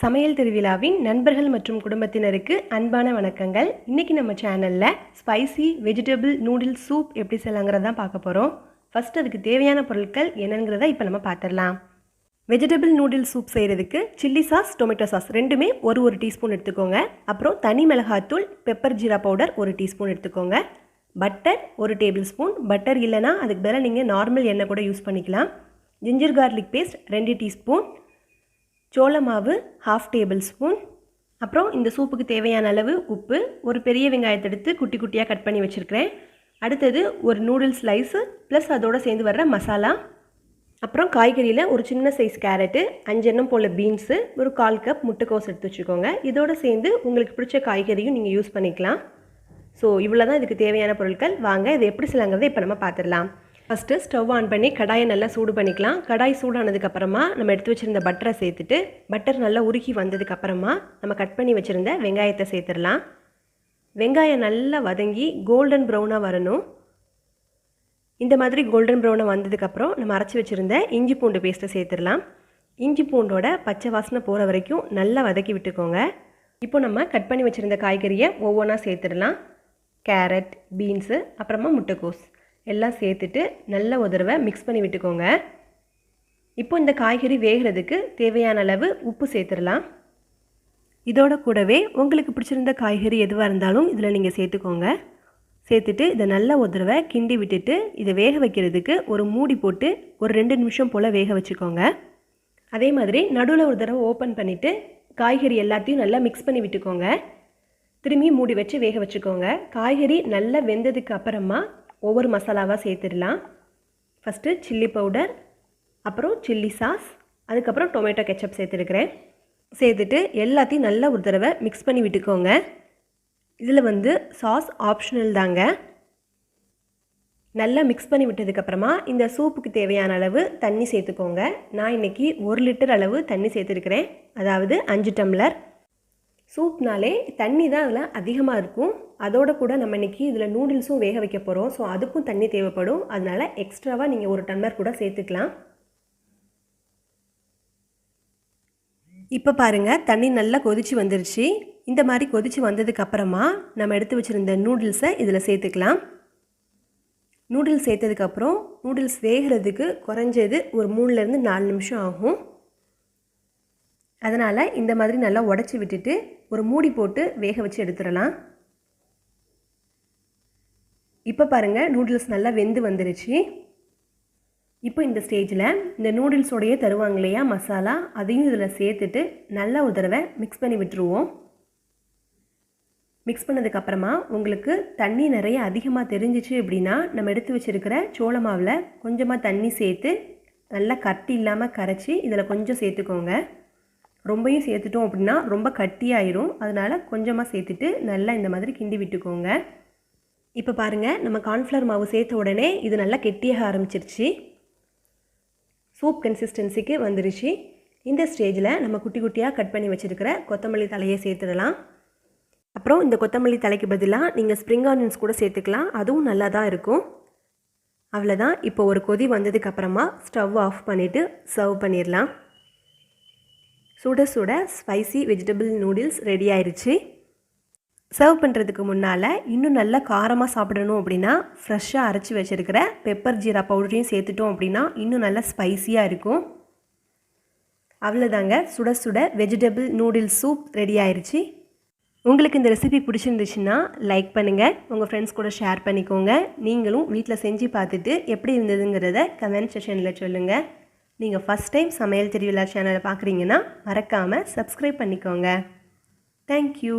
சமையல் திருவிழாவின் நண்பர்கள் மற்றும் குடும்பத்தினருக்கு அன்பான வணக்கங்கள். இன்றைக்கி நம்ம சேனலில் ஸ்பைசி வெஜிடபிள் நூடுல்ஸ் சூப் எப்படி செய்யலாங்கிறத தான் பார்க்க போகிறோம். ஃபஸ்ட்டு அதுக்கு தேவையான பொருட்கள் என்னங்கிறத இப்போ நம்ம பார்த்துடலாம். வெஜிடபிள் நூடுல்ஸ் சூப் செய்கிறதுக்கு சில்லி சாஸ், டொமேட்டோ சாஸ் ரெண்டுமே ஒரு டீஸ்பூன் எடுத்துக்கோங்க. அப்புறம் தனி மிளகாத்தூள், பெப்பர் ஜீரா பவுடர் 1 டீஸ்பூன் எடுத்துக்கோங்க. Butter 1 tablespoon. பட்டர் இல்லைனா அதுக்கு பதிலாக நீங்கள் நார்மல் எண்ணெய் கூட யூஸ் பண்ணிக்கலாம். Ginger garlic paste 2 teaspoon. சோள மாவு 1/2 டேபிள் ஸ்பூன். அப்புறம் இந்த சூப்புக்கு தேவையான அளவு உப்பு. ஒரு பெரிய வெங்காயத்தை எடுத்து குட்டி குட்டியாக கட் பண்ணி வச்சுருக்கிறேன். அடுத்தது ஒரு நூடுல்ஸ் ஸ்லைஸு ப்ளஸ் அதோடு சேர்ந்து வர்ற மசாலா. அப்புறம் காய்கறியில் ஒரு சின்ன சைஸ் கேரட்டு, 5 எண்ணம் போல் பீன்ஸு, ஒரு 1/4 கப் முட்டைக்கோஸ் எடுத்து வச்சுக்கோங்க. இதோடு சேர்ந்து உங்களுக்கு பிடிச்ச காய்கறியும் நீங்கள் யூஸ் பண்ணிக்கலாம். ஸோ இவ்வளோ தான் இதுக்கு தேவையான பொருட்கள். வாங்க இதை எப்படி செய்யலாங்கிறத இப்போ நம்ம பார்த்துடலாம். ஃபஸ்ட்டு ஸ்டவ் ஆன் பண்ணி கடாயை நல்லா சூடு பண்ணிக்கலாம். கடாய் சூடானதுக்கப்புறமா நம்ம எடுத்து வச்சுருந்த பட்டரை சேர்த்துட்டு, பட்டர் நல்லா உருகி வந்ததுக்கப்புறமா நம்ம கட் பண்ணி வச்சுருந்த வெங்காயத்தை சேர்த்துடலாம். வெங்காயம் நல்லா வதங்கி கோல்டன் ப்ரௌனாக வரணும். இந்த மாதிரி கோல்டன் ப்ரௌனாக வந்ததுக்கப்புறம் நம்ம அரைச்சி வச்சுருந்த இஞ்சி பூண்டு பேஸ்ட்டை சேர்த்துடலாம். இஞ்சி பூண்டோட பச்சை வாசனை போகிற வரைக்கும் நல்லா வதக்கி விட்டுக்கோங்க. இப்போ நம்ம கட் பண்ணி வச்சுருந்த காய்கறியை ஒவ்வொன்றா சேர்த்துடலாம். கேரட், பீன்ஸு, அப்புறமா முட்டைக்கோஸ் எல்லாம் சேர்த்துட்டு நல்ல ஒரு தடவை மிக்ஸ் பண்ணி விட்டுக்கோங்க. இப்போ இந்த காய்கறி வேகிறதுக்கு தேவையான அளவு உப்பு சேர்த்துடலாம். இதோட கூடவே உங்களுக்கு பிடிச்சிருந்த காய்கறி எதுவாக இருந்தாலும் இதில் நீங்கள் சேர்த்துக்கோங்க. சேர்த்துட்டு இதை நல்ல ஒரு தடவை கிண்டி விட்டுட்டு இதை வேக வைக்கிறதுக்கு ஒரு மூடி போட்டு ஒரு 2 நிமிஷம் போல் வேக வச்சுக்கோங்க. அதே மாதிரி நடுவில் ஒரு தடவை ஓப்பன் பண்ணிவிட்டு காய்கறி எல்லாத்தையும் நல்லா மிக்ஸ் பண்ணி விட்டுக்கோங்க. திரும்பி மூடி வச்சு வேக வச்சுக்கோங்க. காய்கறி நல்லா வெந்ததுக்கு அப்புறமா ஒவ்வொரு மசாலாவாக சேர்த்துடலாம். ஃபஸ்ட்டு சில்லி பவுடர், அப்புறம் சில்லி சாஸ், அதுக்கப்புறம் டொமேட்டோ கெச்சப் சேர்த்துருக்கிறேன். சேர்த்துட்டு எல்லாத்தையும் நல்லா ஒரு தடவை மிக்ஸ் பண்ணி விட்டுக்கோங்க. இதில் சாஸ் ஆப்ஷனல் தாங்க. நல்லா மிக்ஸ் பண்ணி விட்டதுக்கப்புறமா இந்த சூப்புக்கு தேவையான அளவு தண்ணி சேர்த்துக்கோங்க. நான் இன்றைக்கி 1 லிட்டர் அளவு தண்ணி சேர்த்துருக்கிறேன், அதாவது 5 டம்ளர். சூப்னாலே தண்ணி தான் அதில் அதிகமாக இருக்கும். அதோட கூட நம்ம இன்றைக்கி இதில் நூடுல்ஸும் வேக வைக்க போகிறோம். ஸோ அதுக்கும் தண்ணி தேவைப்படும். அதனால் எக்ஸ்ட்ராவாக நீங்கள் 1 டம்ளர் கூட சேர்த்துக்கலாம். இப்போ பாருங்கள், தண்ணி நல்லா கொதித்து வந்துருச்சு. இந்த மாதிரி கொதித்து வந்ததுக்கப்புறமா நம்ம எடுத்து வச்சுருந்த நூடுல்ஸை இதில் சேர்த்துக்கலாம். நூடுல்ஸ் சேர்த்ததுக்கப்புறம் நூடுல்ஸ் வேகிறதுக்கு குறைஞ்சது ஒரு 3லேருந்து 4 நிமிஷம் ஆகும். அதனால் இந்த மாதிரி நல்லா உடச்சி விட்டுட்டு ஒரு மூடி போட்டு வேக வச்சு எடுத்துடலாம். இப்போ பாருங்கள், நூடுல்ஸ் நல்லா வெந்து வந்துருச்சு. இப்போ இந்த ஸ்டேஜில் இந்த நூடுல்ஸோடையே தருவாங்க இல்லையா மசாலா, அதையும் இதில் சேர்த்துட்டு நல்லா ஒரு தடவை மிக்ஸ் பண்ணி விட்டுருவோம். மிக்ஸ் பண்ணதுக்கப்புறமா உங்களுக்கு தண்ணி நிறைய அதிகமாக தெரிஞ்சிச்சு அப்படின்னா நம்ம எடுத்து வச்சுருக்கிற சோள மாவில் கொஞ்சமாக தண்ணி சேர்த்து நல்லா கட்டி இல்லாமல் கரைச்சி இதில் கொஞ்சம் சேர்த்துக்கோங்க. ரொம்பையும் சேர்த்துட்டோம் அப்படின்னா ரொம்ப கட்டியாயிரும். அதனால் கொஞ்சமாக சேர்த்துட்டு நல்லா இந்த மாதிரி கிண்டி விட்டுக்கோங்க. இப்போ பாருங்கள், நம்ம கார்ன்ஃப்ளவர் மாவு சேர்த்த உடனே இது நல்லா கெட்டியாக ஆரம்பிச்சிருச்சு. சூப் கன்சிஸ்டன்சிக்கு வந்துருச்சு. இந்த ஸ்டேஜில் நம்ம குட்டி குட்டியாக கட் பண்ணி வச்சுருக்கிற கொத்தமல்லி தலையை சேர்த்துடலாம். அப்புறம் இந்த கொத்தமல்லி தலைக்கு பதிலாக நீங்கள் ஸ்ப்ரிங் ஆனியன்ஸ் கூட சேர்த்துக்கலாம், அதுவும் நல்லா தான் இருக்கும். அவ்வளோதான். இப்போ ஒரு கொதி வந்ததுக்கப்புறமா ஸ்டவ் ஆஃப் பண்ணிவிட்டு சர்வ் பண்ணிடலாம். சுட சுட ஸ்பைசி வெஜிடபிள் நூடுல்ஸ் ரெடி ஆயிடுச்சு. சர்வ் பண்ணுறதுக்கு முன்னால் இன்னும் நல்லா காரமாக சாப்பிடணும் அப்படின்னா ஃப்ரெஷ்ஷாக அரைச்சி வச்சுருக்கிற பெப்பர் ஜீரா பவுடரையும் சேர்த்துட்டோம் அப்படின்னா இன்னும் நல்லா ஸ்பைஸியாக இருக்கும். அவ்வளோதாங்க, சுட சுட வெஜிடபிள் நூடுல்ஸ் சூப் ரெடி ஆயிடுச்சு. உங்களுக்கு இந்த ரெசிபி பிடிச்சிருந்துச்சுன்னா லைக் பண்ணுங்கள், உங்கள் ஃப்ரெண்ட்ஸ் கூட ஷேர் பண்ணிக்கோங்க. நீங்களும் வீட்டில் செஞ்சு பார்த்துட்டு எப்படி இருந்ததுங்கிறத கமெண்ட் செக்ஷனில் சொல்லுங்கள். நீங்கள் ஃபஸ்ட் டைம் சமையல் திருவிழா சேனலை பார்க்குறீங்கன்னா மறக்காமல் சப்ஸ்கிரைப் பண்ணிக்கோங்க. தேங்க்யூ.